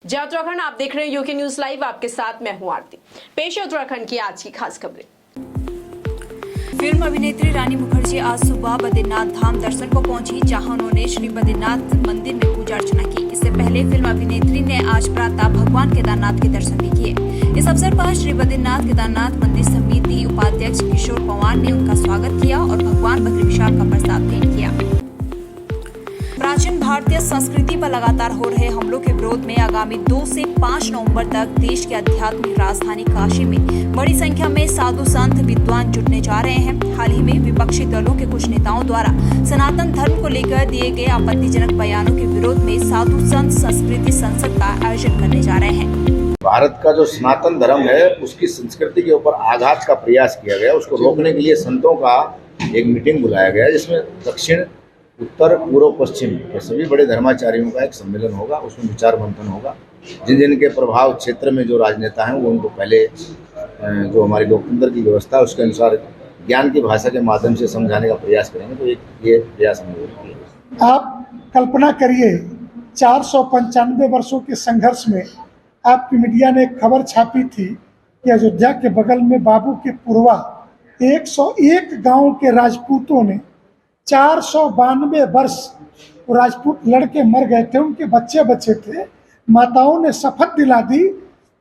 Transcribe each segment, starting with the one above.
जय उत्तराखंड, आप देख रहे हैं यूके न्यूज लाइव। आपके साथ मैं हूं आरती। पेश है उत्तराखंड की आज की खास खबरें। फिल्म अभिनेत्री रानी मुखर्जी आज सुबह बद्रीनाथ धाम दर्शन को पहुंची, जहां उन्होंने श्री बद्रीनाथ मंदिर में पूजा अर्चना की। इससे पहले फिल्म अभिनेत्री ने आज प्रातः भगवान केदारनाथ के दर्शन भी किए। इस अवसर पर श्री बद्रीनाथ केदारनाथ मंदिर समिति उपाध्यक्ष किशोर पवार ने उनका स्वागत किया और भगवान बद्री विशाल का प्रसाद भेंट किया। प्राचीन भारतीय संस्कृति पर लगातार हो रहे हमलों के विरोध में आगामी 2 से 5 नवंबर तक देश की आध्यात्मिक राजधानी काशी में बड़ी संख्या में साधु संत विद्वान जुटने जा रहे हैं। हाल ही में विपक्षी दलों के कुछ नेताओं द्वारा सनातन धर्म को लेकर दिए गए आपत्तिजनक बयानों के विरोध में साधु संत संस्कृति संसद का आयोजन करने जा रहे हैं। भारत का जो सनातन धर्म है उसकी संस्कृति के ऊपर आघात का प्रयास किया गया। उसको रोकने के लिए संतों का एक मीटिंग बुलाया गया, जिसमें दक्षिण, उत्तर, पूर्व, पश्चिम के सभी बड़े धर्माचार्यों का एक सम्मेलन होगा। उसमें विचार मंथन होगा। जिन जिन के प्रभाव क्षेत्र में जो राजनेता हैं वो उनको पहले जो हमारी लोकतंत्र की व्यवस्था है उसके अनुसार ज्ञान की भाषा के माध्यम से समझाने का प्रयास करेंगे। तो ये प्रयास हमने किया। आप कल्पना करिए, 495 वर्षों के संघर्ष में आपकी मीडिया ने एक खबर छापी थी कि अयोध्या के बगल में बाबू के पूर्वा 101 गांव के राजपूतों ने 492 वर्ष राजपूत लड़के मर गए थे, उनके बच्चे थे। माताओं ने शपथ दिला दी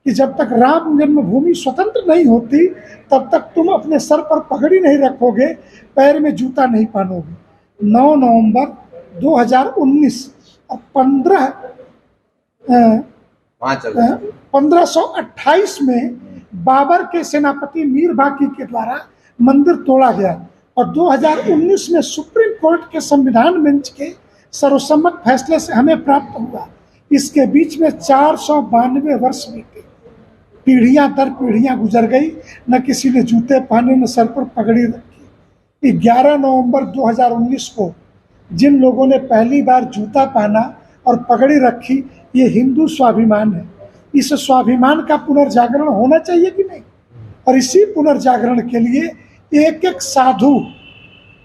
कि जब तक राम जन्मभूमि स्वतंत्र नहीं होती तब तक तुम अपने सर पर पगड़ी नहीं रखोगे, पैर में जूता नहीं पहनोगे। 9 नवंबर 2019 और 1528 में बाबर के सेनापति मीर बाकी के द्वारा मंदिर तोड़ा गया और 2019 में सुप्रीम कोर्ट के संविधान बेंच के सर्वसम्मत फैसले से हमें प्राप्त हुआ। इसके बीच में 492 वर्ष बीते, पीढ़ियां दर पीढ़ियां गुजर गई, न किसी ने जूते पहने न सर पर पगड़ी रखी। 11 नवंबर 2019 को जिन लोगों ने पहली बार जूता पहना और पगड़ी रखी, ये हिंदू स्वाभिमान है। इस स्वाभिमान का पुनर्जागरण होना चाहिए कि नहीं? और इसी पुनर्जागरण के लिए एक एक साधु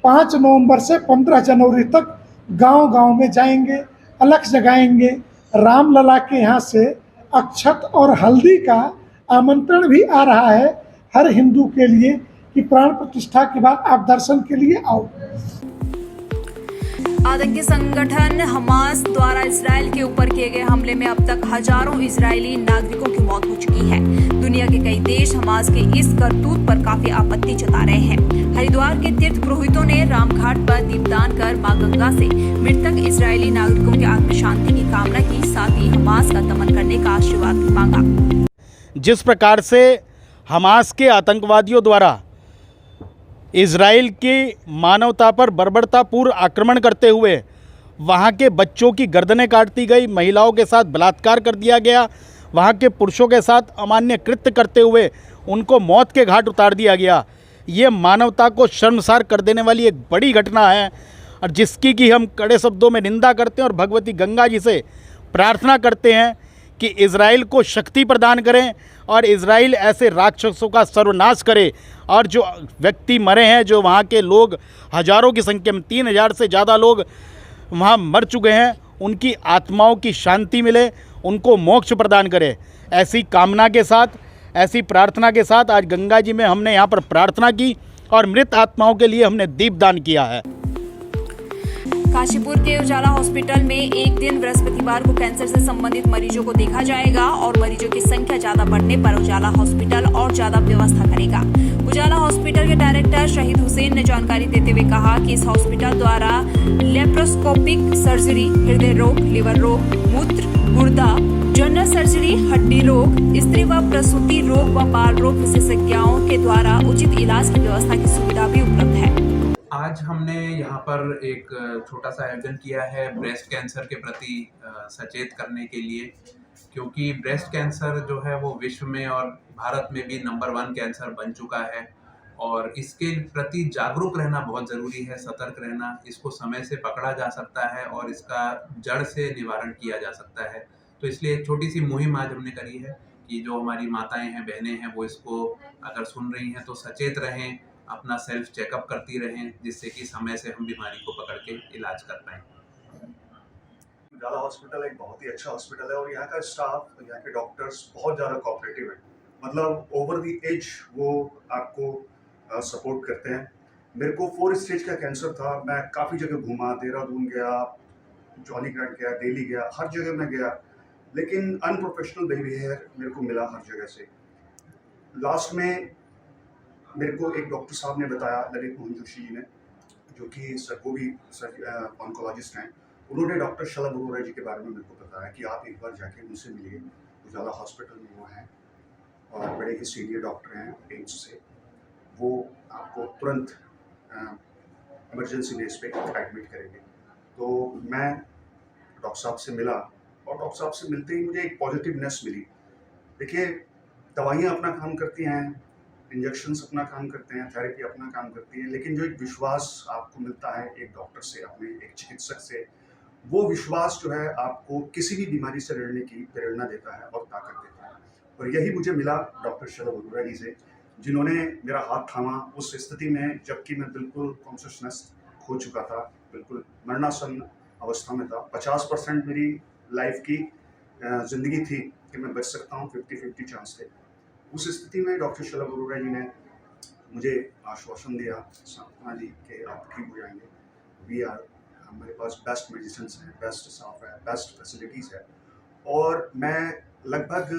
5 नवंबर से 15 जनवरी तक गांव-गांव में जाएंगे, अलख जगाएंगे। रामलला के यहाँ से अक्षत और हल्दी का आमंत्रण भी आ रहा है हर हिंदू के लिए कि प्राण प्रतिष्ठा के बाद आप दर्शन के लिए आओ। आतंकी संगठन हमास द्वारा इजराइल के ऊपर किए गए हमले में अब तक हजारों इजरायली नागरिकों की मौत हो चुकी है। दुनिया के कई देश हमास के इस करतूत पर काफी आपत्ति जता रहे हैं। हरिद्वार के तीर्थ पुरोहितों ने रामघाट पर दीपदान कर मां गंगा से मृतक इजरायली नागरिकों की आत्म शांति की कामना की, साथ ही हमास का दमन करने का आशीर्वाद भी मांगा। जिस प्रकार से हमास के आतंकवादियों द्वारा इजराइल की मानवता पर बर्बरतापूर्ण आक्रमण करते हुए वहाँ के बच्चों की गर्दनें काट दी गई, महिलाओं के साथ बलात्कार कर दिया गया, वहाँ के पुरुषों के साथ अमान्य कृत्य करते हुए उनको मौत के घाट उतार दिया गया। ये मानवता को शर्मसार कर देने वाली एक बड़ी घटना है और जिसकी कि हम कड़े शब्दों में निंदा करते हैं और भगवती गंगा जी से प्रार्थना करते हैं कि इजराइल को शक्ति प्रदान करें और इजराइल ऐसे राक्षसों का सर्वनाश करे। और जो व्यक्ति मरे हैं, जो वहाँ के लोग हज़ारों की संख्या में 3000 से ज़्यादा लोग वहाँ मर चुके हैं, उनकी आत्माओं की शांति मिले, उनको मोक्ष प्रदान करे। ऐसी कामना के साथ, ऐसी प्रार्थना के साथ आज गंगा जी में हमने यहाँ पर प्रार्थना की और मृत आत्माओं के लिए हमने दीपदान किया है। काशीपुर के उजाला हॉस्पिटल में एक दिन बृहस्पतिवार को कैंसर से संबंधित मरीजों को देखा जाएगा और मरीजों की संख्या ज्यादा बढ़ने पर उजाला हॉस्पिटल और ज्यादा व्यवस्था करेगा। उजाला हॉस्पिटल के डायरेक्टर शहीद हुसैन ने जानकारी देते हुए कहा कि इस हॉस्पिटल द्वारा लेप्रोस्कोपिक सर्जरी, हृदय रोग, लिवर रोग, मूत्र, गुर्दा, जनरल सर्जरी, हड्डी रोग, स्त्री व प्रसूति रोग व बाल रोग विशेषज्ञों के द्वारा उचित इलाज की व्यवस्था की सुविधा भी उपलब्ध है। आज हमने यहाँ पर एक छोटा सा आयोजन किया है ब्रेस्ट कैंसर के प्रति सचेत करने के लिए, क्योंकि ब्रेस्ट कैंसर जो है वो विश्व में और भारत में भी नंबर 1 कैंसर बन चुका है और इसके प्रति जागरूक रहना बहुत ज़रूरी है, सतर्क रहना। इसको समय से पकड़ा जा सकता है और इसका जड़ से निवारण किया जा सकता है। तो इसलिए एक छोटी सी मुहिम आज हमने करी है कि जो हमारी माताएं हैं, बहनें हैं, वो इसको अगर सुन रही हैं तो सचेत रहें, अपना सेल्फ चेकअप करती रहें, जिससे कि समय से हम बीमारी को पकड़ के इलाज कर पाएँ। उजाला हॉस्पिटल एक बहुत ही अच्छा हॉस्पिटल है और यहाँ का स्टाफ, यहाँ के डॉक्टर्स बहुत ज़्यादा कोऑपरेटिव है। मतलब ओवर द एज वो आपको सपोर्ट करते हैं। मेरे को 4 स्टेज का कैंसर था, मैं काफ़ी जगह घूमा, देहरादून गया, जॉलीग्रांट गया, दिल्ली गया, हर जगह मैं गया, लेकिन अनप्रोफेशनल बिहेवियर मेरे को मिला हर जगह से। लास्ट में मेरे को एक डॉक्टर साहब ने बताया, ललित मोहन जोशी जी ने, जो कि सर्गोवी ऑन्कोलॉजिस्ट हैं, उन्होंने डॉक्टर शलभ अरोड़ा जी के बारे में मेरे को बताया कि आप एक बार जाके उनसे मिलिए। उजाला हॉस्पिटल में वो हैं और बड़े ही सीनियर डॉक्टर हैं एम्स से, वो आपको तुरंत इमरजेंसी बेस पे एडमिट करेंगे। तो मैं डॉक्टर साहब से मिला और डॉक्टर साहब से मिलते ही मुझे एक पॉजिटिवनेस मिली। देखिए, दवाइयाँ अपना काम करती हैं, इंजेक्शंस अपना काम करते हैं, थेरेपी अपना काम करती है, लेकिन जो एक विश्वास आपको मिलता है एक डॉक्टर से, अपने एक चिकित्सक से, वो विश्वास जो है आपको किसी भी बीमारी से लड़ने की प्रेरणा देता है और ताकत देता है। और यही मुझे मिला डॉक्टर शलभ अरोड़ा जी से, जिन्होंने मेरा हाथ थामा उस स्थिति में जबकि मैं बिल्कुल कॉन्शियसनेस खो चुका था, बिल्कुल मरणासन अवस्था में था। 50% मेरी लाइफ की ज़िंदगी थी कि मैं बच सकता हूँ, 50-50 चांस थे। उस स्थिति में डॉक्टर शलभ अरोड़ा जी ने मुझे आश्वासन दिया, सांत्वना दी कि आप ठीक हो जाएंगे। हमारे पास बेस्ट मेडिसिन हैं, बेस्ट स्टाफ है, बेस्ट फैसिलिटीज़ है। और मैं लगभग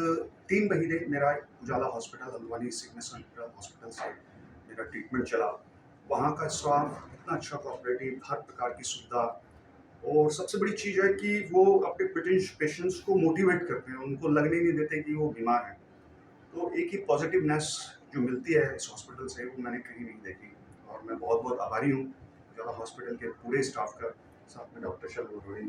3 महीने मेरा Ujala hospital, Haldwani sickness centre hospital से मेरा ट्रीटमेंट चला। वहाँ का स्टाफ इतना अच्छा कोऑपरेटिव, हर प्रकार की सुविधा, और सबसे बड़ी चीज़ है कि वो अपने पेशेंट्स को मोटिवेट करते हैं, उनको लगने नहीं देते कि वो बीमार हैं। तो एक ही पॉजिटिवनेस जो मिलती है इस हॉस्पिटल से, वो मैंने कहीं नहीं देखी। और मैं बहुत बहुत आभारी हूँ उजाला हॉस्पिटल के पूरे स्टाफ का, साथ में डॉक्टर शलभ अरोड़ा जी।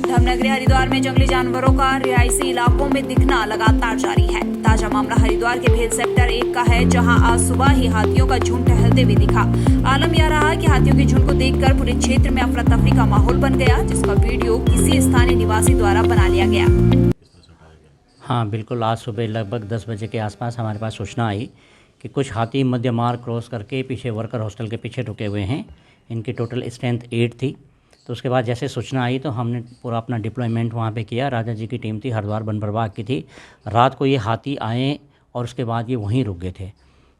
धर्मनगरी हरिद्वार में जंगली जानवरों का रिहायशी इलाकों में दिखना लगातार जारी है। ताजा मामला हरिद्वार के भेल सेक्टर 1 का है, जहां आज सुबह ही हाथियों का झुंड टहलते हुए दिखा। आलम यह रहा कि हाथियों के झुंड को देखकर पूरे क्षेत्र में अफरा तफरी का माहौल बन गया, जिसका वीडियो किसी स्थानीय निवासी द्वारा बना लिया गया। हाँ बिल्कुल, आज सुबह लगभग 10 बजे के आसपास हमारे पास सूचना आई कि कुछ हाथी मध्य मार्ग क्रॉस करके पीछे वर्कर हॉस्टल के पीछे रुके हुए हैं। इनकी टोटल स्ट्रेंथ 8 थी। तो उसके बाद जैसे सूचना आई तो हमने पूरा अपना डिप्लॉयमेंट वहाँ पे किया। राजा जी की टीम थी, हरिद्वार वन प्रभाग की थी। रात को ये हाथी आए और उसके बाद ये वहीं रुक गए थे।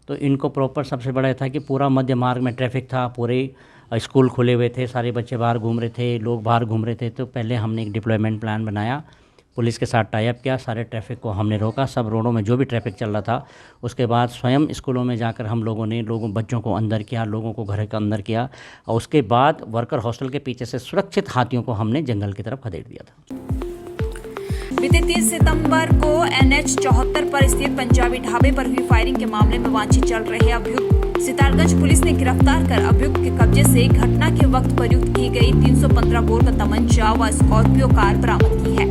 तो इनको प्रॉपर सबसे बड़ा था कि पूरा मध्य मार्ग में ट्रैफिक था, पूरे स्कूल खुले हुए थे, सारे बच्चे बाहर घूम रहे थे, लोग बाहर घूम रहे थे। तो पहले हमने एक डिप्लॉयमेंट प्लान बनाया, पुलिस के साथ टाई अप किया, सारे ट्रैफिक को हमने रोका, सब रोडों में जो भी ट्रैफिक चल रहा था। उसके बाद स्वयं स्कूलों में जाकर हम लोगों ने बच्चों को अंदर किया, लोगों को घर के अंदर किया, और उसके बाद वर्कर हॉस्टल के पीछे से सुरक्षित हाथियों को हमने जंगल की तरफ खदेड़ दिया था। बीते 30 सितंबर को NH 74 पर स्थित पंजाबी ढाबे पर हुई फायरिंग के मामले में वांछित चल रहे अभियुक्त सितारगंज पुलिस ने गिरफ्तार कर अभियुक्त के कब्जे से घटना के वक्त प्रयुक्त की गई 315 बोर का तमंचा व स्कॉर्पियो कार बरामद की है।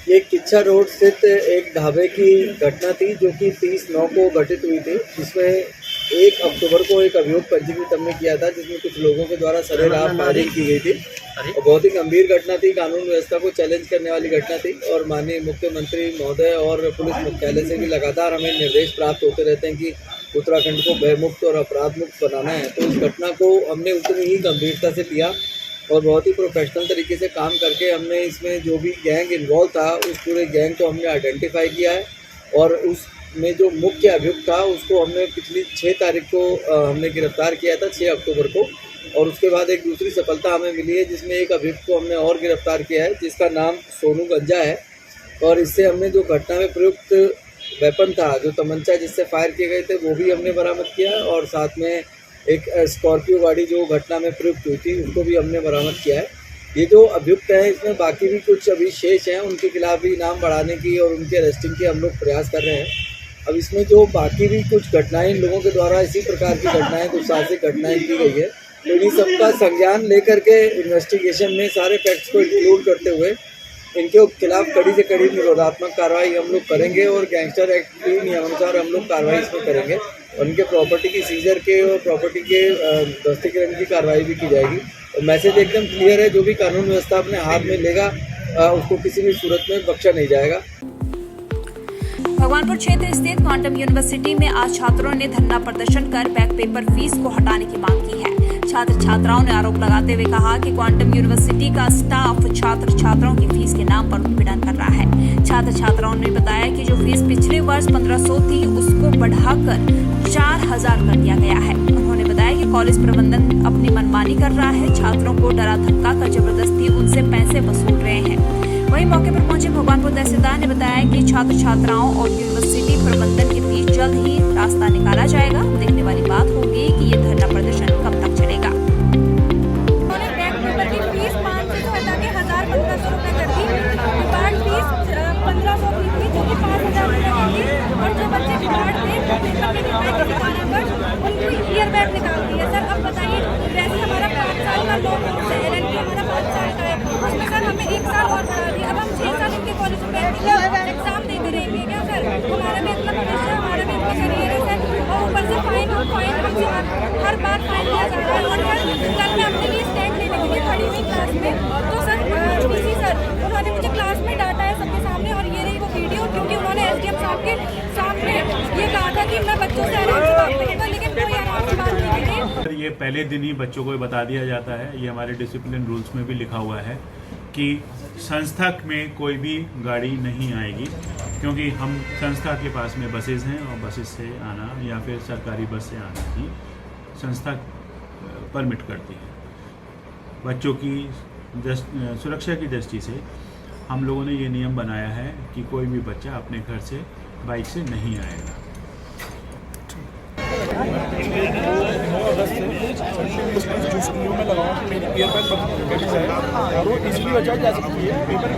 ये किच्छा रोड स्थित एक ढाबे की घटना थी, जो कि 30/9 को घटित हुई थी, जिसमें 1 अक्टूबर को एक अभियोग पंजीकृत हमने किया था, जिसमें कुछ लोगों के द्वारा सरेराह फायरिंग की गई थी और बहुत ही गंभीर घटना थी, कानून व्यवस्था को चैलेंज करने वाली घटना थी। और माननीय मुख्यमंत्री महोदय और पुलिस मुख्यालय से भी लगातार हमें निर्देश प्राप्त होते रहते हैं कि उत्तराखंड को भयमुक्त और अपराध मुक्त बनाना है। तो इस घटना को हमने उतनी ही गंभीरता से लिया और बहुत ही प्रोफेशनल तरीके से काम करके हमने इसमें जो भी गैंग इन्वॉल्व था, उस पूरे गैंग को हमने आइडेंटिफाई किया है। और उसमें जो मुख्य अभियुक्त था उसको हमने पिछली 6 तारीख को हमने गिरफ्तार किया था, 6 अक्टूबर को। और उसके बाद एक दूसरी सफलता हमें मिली है, जिसमें एक अभियुक्त को हमने और गिरफ्तार किया है, जिसका नाम सोनू गंजा है। और इससे हमने जो घटना में प्रयुक्त वेपन था, जो तमंचा जिससे फायर किए गए थे, वो भी हमने बरामद किया। और साथ में एक स्कॉर्पियो गाड़ी जो घटना में प्रयुक्त हुई थी, उसको भी हमने बरामद किया है। ये जो अभियुक्त हैं, इसमें बाकी भी कुछ अभी शेष हैं, उनके खिलाफ भी इनाम बढ़ाने की और उनके अरेस्टिंग के हम लोग प्रयास कर रहे हैं। अब इसमें जो बाकी भी कुछ घटनाएं इन लोगों के द्वारा इसी प्रकार की घटनाएं, कुछ साहसिक घटनाएं की गई है, तो इन सबका संज्ञान लेकर के इन्वेस्टिगेशन में सारे फैक्ट्स को इंक्लूड करते हुए इनके खिलाफ कड़ी से कड़ी निरोधात्मक कार्रवाई हम लोग करेंगे और गैंगस्टर एक्ट की नियमानुसार हम लोग कार्रवाई इसमें करेंगे। उनके प्रॉपर्टी की सीजर के और प्रॉपर्टी के ध्वस्तीकरण की कार्रवाई भी की जाएगी। और मैसेज एकदम क्लियर है, जो भी कानून व्यवस्था अपने हाथ में लेगा उसको किसी भी सूरत में बख्शा नहीं जाएगा। भगवानपुर क्षेत्र स्थित क्वांटम यूनिवर्सिटी में आज छात्रों ने धरना प्रदर्शन कर बैक पेपर फीस को हटाने की मांग की है। छात्र छात्राओं ने आरोप लगाते हुए कहा कि क्वांटम यूनिवर्सिटी का स्टाफ छात्र छात्राओं की फीस के नाम पर उत्पीड़न कर रहा है। छात्र छात्राओं ने बताया कि जो फीस पिछले वर्ष 1500 थी उसको बढ़ाकर 4000 कर दिया गया है। उन्होंने बताया कि कॉलेज प्रबंधन अपनी मनमानी कर रहा है, छात्रों को डरा धमका कर जबरदस्ती उनसे पैसे वसूल रहे हैं। वहीं मौके पर पहुंचे भगवानपुर तहसीलदार ने बताया कि छात्र छात्राओं और यूनिवर्सिटी प्रबंधन के बीच जल्द ही रास्ता निकाला जाएगा। देखने वाली बात होगी कि ये धरना प्रदर्शन कब तक चलेगा। उन्होंने बैक पेपर की फीस 500 से हटा के 1500 रुपए कर दी। डिपार्ट फीस 1500 की थी जो कि 5000 रुपए कर दी, और जो बच्चे डिपार्ट थे पेपर के डिपार्ट के कारण पर उनको ईयर बैक निकाल दिया। सर अब बताइए, वैसे हमारा 5 साल का लोन है, LLB हमारा 5 साल का है, उसमें सर हमें 1 साल और बढ़ा दिया। अब हम 6 साल इनके कॉलेज में एग्जाम देते रहेंगे क्या सर? हमारा भी इतना भविष्य है, हमारा भी इतना करियर है सर, और ऊपर से फाइन हर बार फाइन लिया जा रहा है। और सर कल मैं अपने लिए स्टैंड लेने के लिए खड़ी हुई क्लास में, तो सर पीसी सर उन्होंने मुझे क्लास में डांटा है सबके सामने, और ये रही वो वीडियो, क्योंकि उन्होंने SDM साहब के सामने ये कहा था कि मैं बच्चों से आराम से बात करूँगा, लेकिन कोई आराम से बात नहीं की। ये पहले दिन ही बच्चों को बता दिया जाता है, ये हमारे डिसिप्लिन रूल्स में भी लिखा हुआ है कि संस्था में कोई भी गाड़ी नहीं आएगी, क्योंकि हम संस्था के पास में बसेस हैं और बसेस से आना या फिर सरकारी बस से आना ही संस्था परमिट करती है। बच्चों की सुरक्षा की दृष्टि से हम लोगों ने ये नियम बनाया है कि कोई भी बच्चा अपने घर से बाइक से नहीं आएगा। में लगाऊँ मेरी ईयर बैग कट जाए, और वो इसलिए वजह जा सकती है पेपर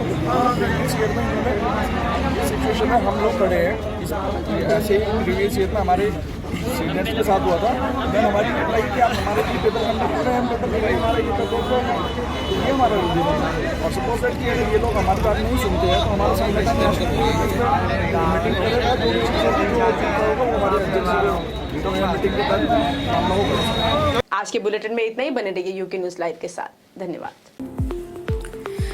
सिचुएशन में हम लोग खड़े हैं। इस ऐसे ही प्रीवियस ईयर में हमारे सीनियर्स के साथ हुआ था। देन हमारी रिप्लाई कि आप हमारे भी पेपर कंडक्ट कर रहे हैं, हम पेपर लगाइए हमारा ये पेपर, ये हमारा रीजन है। और सपोज दैट कि अगर ये लोग हमारी बात नहीं सुनते हैं तो हमारा संगठन मीटिंग करेगा, जो भी होगा वो हमारे मीटिंग के तहत हम लोगों को। आज के बुलेटिन में इतना ही। बने रहिए यूके न्यूज़ लाइव के साथ। धन्यवाद।